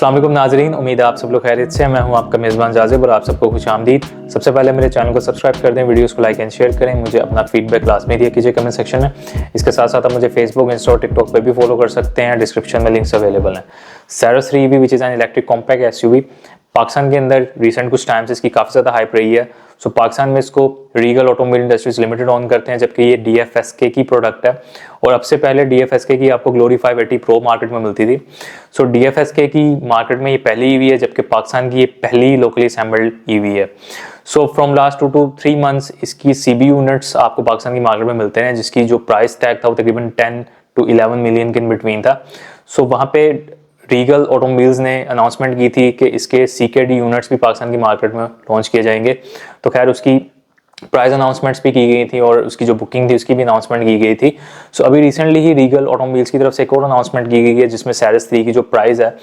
अस्सलाम वालेकुम नाजरीन, उम्मीद है आप सब लोग खैरियत से हैं। मैं हूं आपका मेज़बान जाज़िब और आप सबको खुशामदीद। सबसे पहले मेरे चैनल को सब्सक्राइब कर दें, वीडियोस को लाइक एंड शेयर करें। मुझे अपना फीडबैक लाजमी दिया कीजिए कमेंट सेक्शन में। इसके साथ साथ आप मुझे फेसबुक, इंस्टा और टिकटॉक पर भी फॉलो कर सकते हैं। डिस्क्रिप्शन में लिंक्स अवेलेबल हैं। सैरस 3 EV which is an electric compact SUV Pakistan के अंदर रिसेंट कुछ टाइम से इसकी काफ़ी ज़्यादा हाइप रही है। सो पाकिस्तान में इसको Regal automobile industries limited on करते हैं, जबकि ये DFSK की प्रोडक्ट है। और अब से पहले DFSK की आपको ग्लोरी 580 प्रो मार्केट में मिलती थी। सो DFSK की मार्केट में ये पहली EV है, जबकि पाकिस्तान की ये पहली लोकली असेंबल्ड EV है। So from last 2 to 3 months इसकी CB यूनिट्स आपको पाकिस्तान की मार्केट में मिलते हैं, जिसकी जो प्राइस टैग था वो तकरीबन 10 to 11 मिलियन के इन बिटवीन था। सो वहाँ पे रीगल ऑटोमोबाइल्स ने अनाउंसमेंट की थी कि इसके CKD यूनिट्स भी पाकिस्तान की मार्केट में लॉन्च किए जाएंगे। तो खैर उसकी प्राइस अनाउंसमेंट्स भी की गई थी और उसकी जो बुकिंग थी उसकी भी अनाउंसमेंट की गई थी। सो अभी रिसेंटली ही रीगल ऑटोमोबाइल्स की तरफ से एक और अनाउंसमेंट की गई है, जिसमें सैरस 3 की जो प्राइस है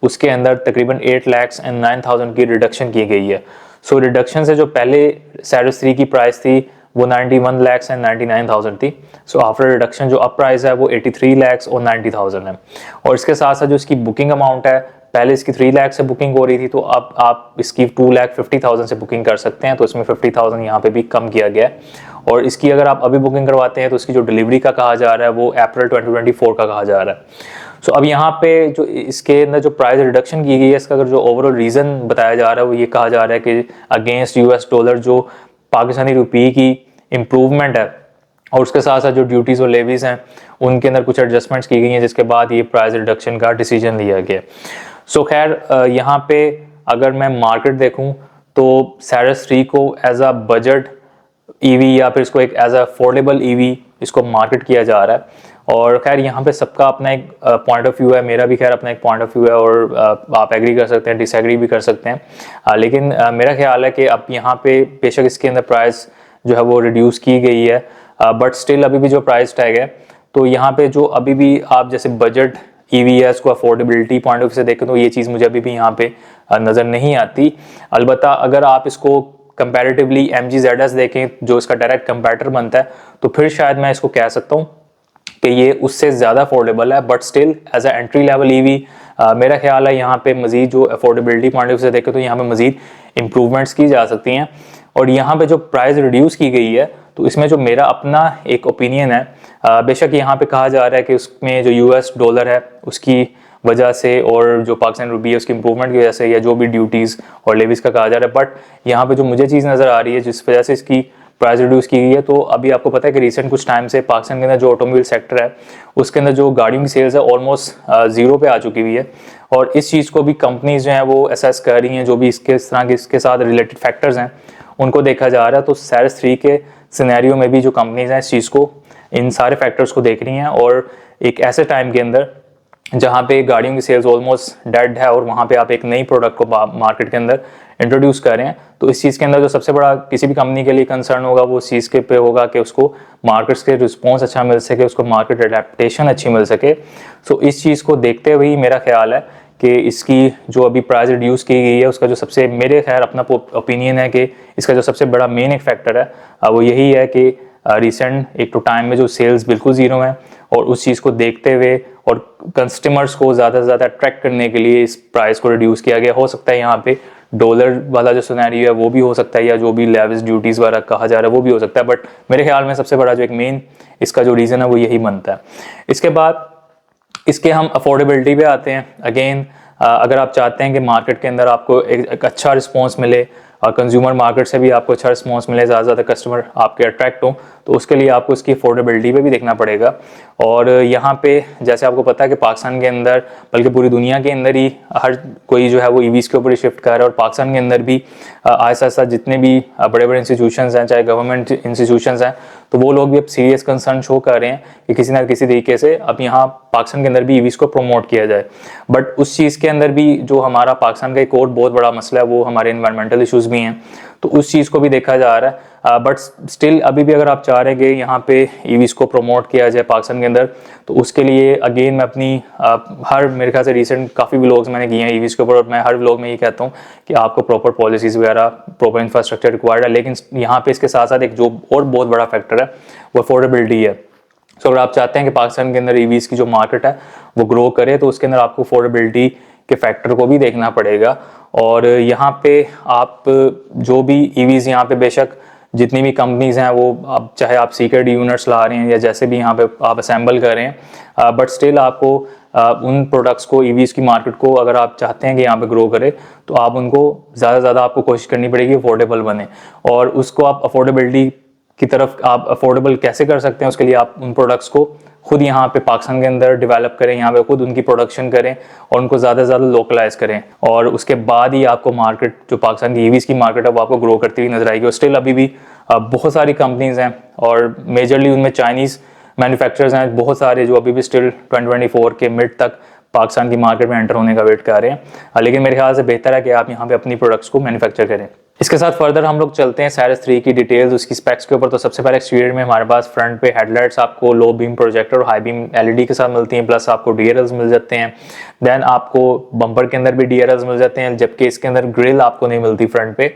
उसके अंदर तकरीबन 8,09,000 की रिडक्शन की गई है। सो रिडक्शन से जो पहले सैरस 3 की प्राइस थी वो 91,99,000 थी। सो आफ्टर रिडक्शन जो अब प्राइस है वो 83,90,000 है। और इसके साथ साथ जो इसकी बुकिंग अमाउंट है, पहले इसकी 3 लाख से बुकिंग हो रही थी, तो अब आप इसकी 2,50,000 से बुकिंग कर सकते हैं। तो इसमें 50,000 यहाँ पे भी कम किया गया है। और इसकी अगर आप अभी बुकिंग करवाते हैं तो इसकी जो डिलीवरी का कहा जा रहा है वो अप्रैल 2024 का कहा जा रहा है। सो अब यहाँ पे जो इसके अंदर जो प्राइस रिडक्शन की गई है, इसका अगर जो ओवरऑल रीज़न बताया जा रहा है वो ये कहा जा रहा है कि अगेंस्ट US डॉलर जो पाकिस्तानी रुपये की इम्प्रूवमेंट है और उसके साथ साथ जो ड्यूटीज़ और लेवीज़ हैं उनके अंदर कुछ एडजस्टमेंट्स की गई हैं, जिसके बाद ये प्राइस रिडक्शन का डिसीजन लिया गया। सो खैर यहाँ पे अगर मैं मार्केट देखूँ तो सैरस 3 को एज अ बजट EV या फिर इसको एक एज अ अफोर्डेबल EV इसको मार्केट किया जा रहा है। और खैर यहाँ पे सबका अपना एक पॉइंट ऑफ व्यू है, मेरा भी खैर अपना एक पॉइंट ऑफ व्यू है और आप एग्री कर सकते हैं, डिसएग्री भी कर सकते हैं। लेकिन मेरा ख्याल है कि अब यहाँ पे बेशक इसके अंदर प्राइस जो है वो रिड्यूस की गई है, बट स्टिल अभी भी जो प्राइस टैग है तो यहाँ पे जो अभी भी आप जैसे बजट EV है इसको अफोर्डेबिलिटी पॉइंट ऑफ व्यू से देखें तो ये चीज़ मुझे अभी भी यहाँ पे नज़र नहीं आती। अलबत्ता अगर आप इसको कंपैरेटिवली MG ZS देखें जो इसका डायरेक्ट कंपैरेटर बनता है तो फिर शायद मैं इसको कह सकता हूँ कि ये उससे ज़्यादा अफोर्डेबल है, but still as a entry level EV मेरा ख्याल है यहाँ पे मज़ीद जो अफोर्डेबिलिटी पॉइंट ऑफ व्यू से देखें तो यहाँ पे मज़ीद इम्प्रूवमेंट्स की जा सकती हैं। और यहाँ पे जो प्राइस रिड्यूस की गई है तो इसमें जो मेरा अपना एक ओपिनियन है, बेशक यहाँ पे कहा जा रहा है कि उसमें जो US डॉलर है उसकी वजह से और जो पाकिस्तान रुपये है उसकी इंप्रूवमेंट की वजह से या जो भी ड्यूटीज़ और लेवीज़ का कहा जा रहा है, बट यहाँ पे जो मुझे चीज़ नज़र आ रही है जिस वजह से इसकी प्राइस रिड्यूस की गई है, तो अभी आपको पता है कि रिसेंट कुछ टाइम से पाकिस्तान के अंदर जो ऑटोमोबाइल सेक्टर है उसके अंदर जो गाड़ियों की सेल्स है ऑलमोस्ट 0 पे आ चुकी हुई है। और इस चीज़ को भी कंपनीज जो हैं वो असेस कर रही हैं, जो भी इस तरह के इसके साथ रिलेटेड फैक्टर्स हैं उनको देखा जा रहा है। तो सैरस 3 के सिनेरियो में भी जो कंपनीज हैं इस चीज़ को, इन सारे फैक्टर्स को देख रही हैं और एक ऐसे टाइम के अंदर जहाँ पे गाड़ियों की सेल्स ऑलमोस्ट डेड है और वहाँ पे आप एक नई प्रोडक्ट को मार्केट के अंदर इंट्रोड्यूस कर रहे हैं, तो इस चीज़ के अंदर जो सबसे बड़ा किसी भी कंपनी के लिए कंसर्न होगा वो इस चीज़ के पे होगा कि उसको मार्केट्स के रिस्पॉन्स अच्छा मिल सके, उसको मार्केट एडेप्टेशन अच्छी मिल सके। सो इस चीज़ को देखते हुए ही मेरा ख्याल है कि इसकी जो अभी प्राइस रिड्यूस की गई है उसका जो सबसे मेरे खैर अपना ओपिनियन है कि इसका जो सबसे बड़ा मेन एक फैक्टर है वो यही है कि रिसेंट एक तो टाइम में जो सेल्स बिल्कुल ज़ीरो हैं और उस चीज़ को देखते हुए और कस्टमर्स को ज़्यादा से ज़्यादा अट्रैक्ट करने के लिए इस प्राइस को रिड्यूस किया गया। हो सकता है यहाँ पे डॉलर वाला जो सिनेरियो है वो भी हो सकता है या जो भी लेविस ड्यूटीज़ वगैरह कहा जा रहा है वो भी हो सकता है, बट मेरे ख्याल में सबसे बड़ा जो एक मेन इसका जो रीज़न है वो यही बनता है। इसके बाद इसके हम अफोर्डेबिलिटी पे आते हैं। अगेन अगर आप चाहते हैं कि मार्केट के अंदर आपको एक अच्छा रिस्पॉन्स मिले और कंज्यूमर मार्केट से भी आपको अच्छा रिस्पॉन्स मिले, ज़्यादा से ज़्यादा कस्टमर आपके अट्रैक्ट हो, तो उसके लिए आपको इसकी अफोर्डेबिलिटी पे भी देखना पड़ेगा। और यहाँ पे जैसे आपको पता है कि पाकिस्तान के अंदर बल्कि पूरी दुनिया के अंदर ही हर कोई जो है वो EVs के ऊपर ही शिफ्ट कर रहा है और पाकिस्तान के अंदर भी आहिस्ता आहिस्ता जितने भी बड़े बड़े इंस्टीट्यूशंस हैं, चाहे गवर्नमेंट इंस्टीट्यूशंस हैं, तो वो लोग भी अब सीरियस कंसर्न शो कर रहे हैं कि किसी ना किसी तरीके से अब यहाँ पाकिस्तान के अंदर भी EVs को प्रमोट किया जाए। बट उस चीज़ के अंदर भी जो हमारा पाकिस्तान का एक और बहुत बड़ा मसला है वो हमारे इन्वायरमेंटल इशूज़ भी हैं, तो उस चीज़ को भी देखा जा रहा है। बट स्टिल अभी भी अगर आप चाह रहे हैं कि यहाँ पे EVs को प्रमोट किया जाए पाकिस्तान के अंदर, तो उसके लिए अगेन मैं अपनी हर मेरे ख्याल से रिसेंट काफ़ी व्लॉग्स मैंने किए हैं EVs के ऊपर और मैं हर व्लॉग में ये कहता हूँ कि आपको प्रॉपर पॉलिसीज़ वगैरह, प्रॉपर इंफ्रास्ट्रक्चर रिक्वायर्ड है। लेकिन यहाँ पे इसके साथ साथ एक जो और बहुत बड़ा फैक्टर है वो अफोर्डेबिलिटी है। सो अगर आप चाहते हैं कि पाकिस्तान के अंदर EVs की जो मार्केट है वो ग्रो करे तो उसके अंदर आपको अफोर्डेबिलिटी के फैक्टर को भी देखना पड़ेगा। और यहाँ पे आप जो भी ईवीज़ यहाँ पे बेशक जितनी भी कंपनीज़ हैं वो अब चाहे आप सीक्रेट यूनिट्स ला रहे हैं या जैसे भी यहाँ पे आप असेंबल कर रहे हैं, बट स्टिल आपको उन प्रोडक्ट्स को, ईवीज़ की मार्केट को अगर आप चाहते हैं कि यहाँ पे ग्रो करे तो आप उनको ज़्यादा से ज़्यादा आपको कोशिश करनी पड़ेगी अफोर्डेबल बने। और उसको आप अफोर्डेबिलिटी की तरफ आप अफोर्डेबल कैसे कर सकते हैं, उसके लिए आप उन प्रोडक्ट्स को खुद यहाँ पे पाकिस्तान के अंदर डेवलप करें, यहाँ पे खुद उनकी प्रोडक्शन करें और उनको ज़्यादा से ज़्यादा लोकलाइज करें। और उसके बाद ही आपको मार्केट, जो पाकिस्तान की ईवीज़ की मार्केट है, वो आपको ग्रो करती हुई नजर आएगी। और स्टिल अभी भी बहुत सारी कंपनीज़ हैं और मेजरली उनमें चाइनीज़ मैन्युफैक्चरर्स हैं बहुत सारे, जो अभी भी स्टिल 2024 के मिड तक पाकिस्तान की मार्केट में एंटर होने का वेट कर रहे हैं। लेकिन मेरे ख्याल से बेहतर है कि आप यहाँ पे अपनी प्रोडक्ट्स को मैन्युफैक्चर करें। इसके साथ फर्दर हम लोग चलते हैं साइरस 3 की डिटेल्स, उसकी स्पेक्स के ऊपर। तो सबसे पहले एक्सटीरियर में हमारे पास फ्रंट पे हेडलाइट्स आपको लो बीम प्रोजेक्टर और हाई बीम एलईडी के साथ मिलती हैं, प्लस आपको डीआरएल्स मिल जाते हैं। देन आपको बम्पर के अंदर भी डीआरएल्स मिल जाते हैं, जबकि इसके अंदर ग्रिल आपको नहीं मिलती फ्रंट पे,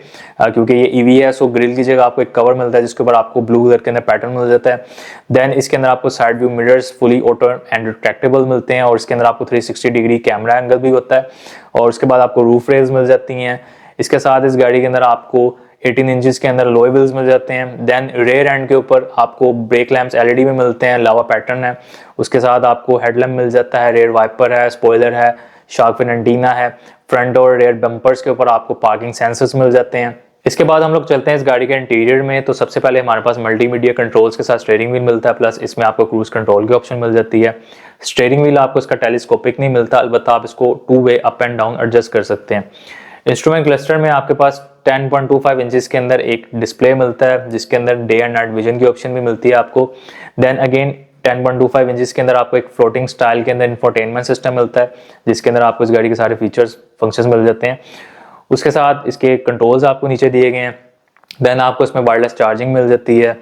क्योंकि ये ईवी है। सो ग्रिल की जगह आपको एक कवर मिलता है जिसके ऊपर आपको ब्लू कलर के अंदर पैटर्न मिल जाता है। देन इसके अंदर आपको side view mirrors fully auto and retractable मिलते हैं और इसके अंदर आपको 360 डिग्री कैमरा एंगल भी होता है। और उसके बाद आपको रूफ रेल्स मिल जाती हैं। इसके साथ इस गाड़ी के अंदर आपको 18 इंचेस के अंदर लोए व्हील्स मिल जाते हैं। देन रेयर एंड के ऊपर आपको ब्रेक लैंप्स एलईडी में मिलते हैं, लावा पैटर्न है। उसके साथ आपको हेडलैम्प मिल जाता है, रेयर वाइपर है, स्पॉइलर है, शार्क फिन एंटीना है। फ्रंट और रेयर बम्पर्स के ऊपर आपको पार्किंग सेंसर्स मिल जाते हैं। इसके बाद हम लोग चलते हैं इस गाड़ी के इंटीरियर में। तो सबसे पहले हमारे पास मल्टीमीडिया कंट्रोल्स के साथ स्टीयरिंग व्हील मिलता है, प्लस इसमें आपको क्रूज कंट्रोल की ऑप्शन मिल जाती है। स्टीयरिंग व्हील आपको इसका टेलीस्कोपिक नहीं मिलता, अलबत्ता आप इसको 2 way up and down adjust कर सकते हैं। इंस्ट्रूमेंट क्लस्टर में आपके पास 10.25 इंचेस के अंदर एक डिस्प्ले मिलता है जिसके अंदर डे एंड नाइट विजन की ऑप्शन भी मिलती है आपको। देन अगेन 10.25 इंचेस के अंदर आपको एक फ्लोटिंग स्टाइल के अंदर इंफोटेनमेंट सिस्टम मिलता है जिसके अंदर आपको इस गाड़ी के सारे फीचर्स फंक्शंस मिल जाते हैं। उसके साथ इसके कंट्रोल्स आपको नीचे दिए गए हैं। देन आपको इसमें वायरलेस चार्जिंग मिल जाती है।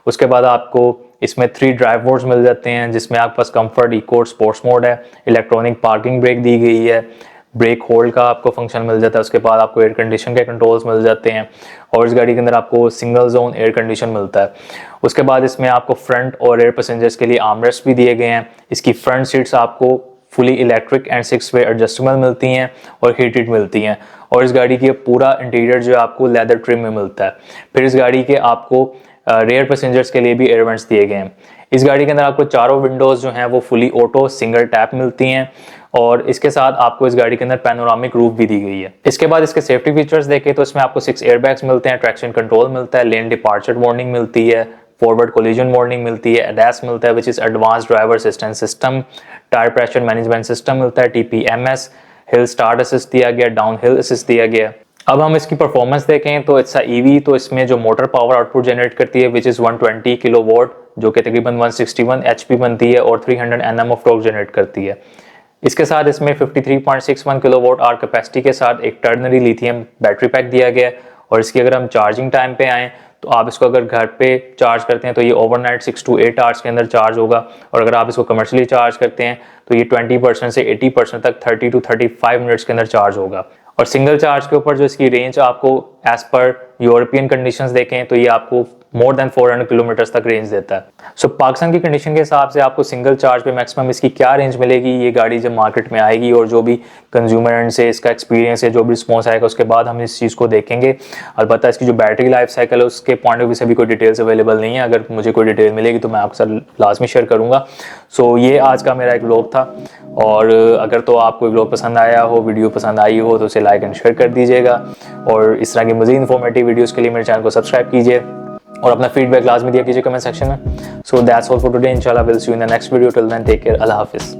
उसके बाद आपको इसमें 3 ड्राइव मोड्स मिल जाते हैं जिसमें आपके पास कंफर्ट, इको, स्पोर्ट्स मोड है। इलेक्ट्रॉनिक पार्किंग ब्रेक दी गई है, ब्रेक होल्ड का आपको फंक्शन मिल जाता है। उसके बाद आपको एयर कंडीशन के कंट्रोल्स मिल जाते हैं और इस गाड़ी के अंदर आपको सिंगल जोन एयर कंडीशन मिलता है। उसके बाद इसमें आपको फ्रंट और रेयर पैसेंजर्स के लिए आर्मरेस्ट भी दिए गए हैं। इसकी फ्रंट सीट्स आपको fully electric and 6 way adjustable मिलती हैं और हीटेड मिलती हैं। और इस गाड़ी की पूरा इंटीरियर जो है आपको लेदर ट्रिम में मिलता है। फिर इस गाड़ी के आपको रेयर पैसेंजर्स के लिए भी एयर वेंट्स दिए गए हैं। इस गाड़ी के अंदर आपको चारों विंडोज जो हैं वो फुली ऑटो सिंगल टैप मिलती हैं और इसके साथ आपको इस गाड़ी के अंदर पैनोरामिक रूफ भी दी गई है। इसके बाद इसके सेफ्टी फीचर्स देखें तो इसमें आपको 6 एयरबैग्स मिलते हैं, ट्रैक्शन कंट्रोल मिलता है, लेन डिपार्चर वार्निंग मिलती है, फॉरवर्ड कोलिजन वार्निंग मिलती है, एडएस मिलता है which is advance driver assistance system, tyre pressure management system मिलता है, टीपीएमएस, हिल स्टार्ट असिस्ट दिया गया, डाउन हिल असिस्ट दिया गया। अब हम इसकी परफॉर्मेंस देखें तो इट्स ईवी, तो इसमें जो मोटर पावर आउटपुट जनरेट करती है विच इज 120 किलोवाट, जो कि तकरीबन 161 एचपी बनती है और 300 Nm ऑफ टॉर्क जनरेट करती है। इसके साथ इसमें 53.61 किलोवाट आवर कैपेसिटी के साथ एक टर्नरी लिथियम बैटरी पैक दिया गया है। और इसकी अगर हम चार्जिंग टाइम पे आएँ तो आप इसको अगर घर पे चार्ज करते हैं तो ये ओवरनाइट 6 to 8 आवर्स के अंदर चार्ज होगा। और अगर आप इसको कमर्शियली चार्ज करते हैं तो ये 20% से 80% तक 30 to 35 मिनट्स के अंदर चार्ज होगा। और सिंगल चार्ज के ऊपर जो इसकी रेंज आपको एज पर यूरोपियन कंडीशंस देखें तो ये आपको मोर देन 400 किलोमीटर्स तक रेंज देता है। सो पाकिस्तान की कंडीशन के हिसाब से आपको सिंगल चार्ज पे मैक्सिमम इसकी क्या रेंज मिलेगी, ये गाड़ी जब मार्केट में आएगी और जो भी कंज्यूमर एंड से इसका एक्सपीरियंस है, जो भी रिस्पॉन्स आएगा उसके बाद हम इस चीज़ को देखेंगे। अलबत्ता इसकी जो बैटरी लाइफ साइकिल है उसके पॉइंट ऑफ व्यू से भी कोई डिटेल्स अवेलेबल नहीं है। अगर मुझे कोई डिटेल मिलेगी तो मैं आपके साथ लाजमी शेयर करूँगा। सो ये आज का मेरा एक व्लॉग था और अगर तो आपको व्लॉग पसंद आया हो, वीडियो पसंद आई हो तो उसे लाइक एंड शेयर कर दीजिएगा और इस तरह की मज़ीद इन्फॉर्मेटिव वीडियोज़ के लिए मेरे चैनल को सब्सक्राइब कीजिए और अपना फीडबैक लाजमी दिया कीजिए कमेंट सेक्शन में। So that's all for today, इंशाल्लाह will see you in the next video. Till then take care, अल्लाह हाफिज़।